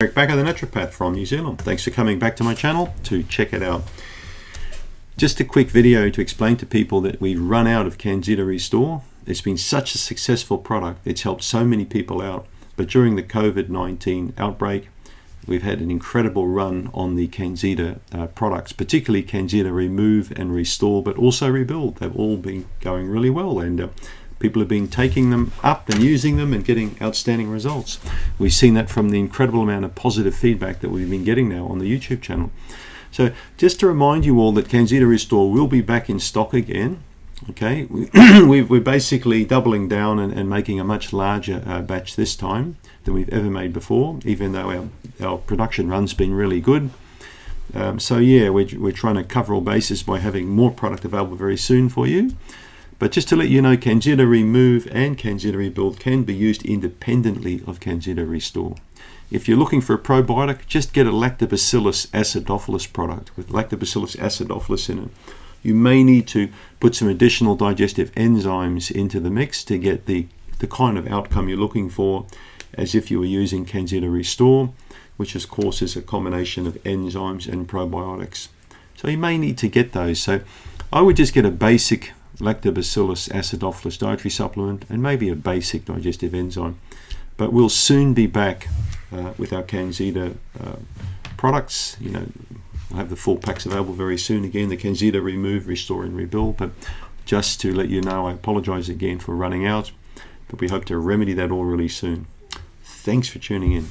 Back at the Naturopath from New Zealand. Thanks for coming back to my channel to check it out. Just a quick video to explain to people that we've run out of CanXida Restore. It's been such a successful product. It's helped so many people out. But during the COVID-19 outbreak, we've had an incredible run on the CanXida products, particularly CanXida Remove and Restore, but also Rebuild. They've all been going really well, and people have been taking them up and using them and getting outstanding results. We've seen that from the incredible amount of positive feedback that we've been getting now on the YouTube channel. So just to remind you all that CanXida Restore will be back in stock again. Okay, we're basically doubling down and making a much larger batch this time than we've ever made before, even though our production run's been really good. So yeah, we're trying to cover all bases by having more product available very soon for you. But just to let you know, CanXida Remove and CanXida Rebuild can be used independently of CanXida Restore. If you're looking for a probiotic, just get a Lactobacillus acidophilus product with Lactobacillus acidophilus in it. You may need to put some additional digestive enzymes into the mix to get the kind of outcome you're looking for, as if you were using CanXida Restore, which of course is a combination of enzymes and probiotics. So you may need to get those. So I would just get a basic Lactobacillus acidophilus dietary supplement and maybe a basic digestive enzyme. But we'll soon be back with our CanXida products. You know, I'll have the full packs available very soon again, the CanXida Remove, Restore and Rebuild. But just to let you know, I apologize again for running out, but we hope to remedy that all really soon. Thanks for tuning in.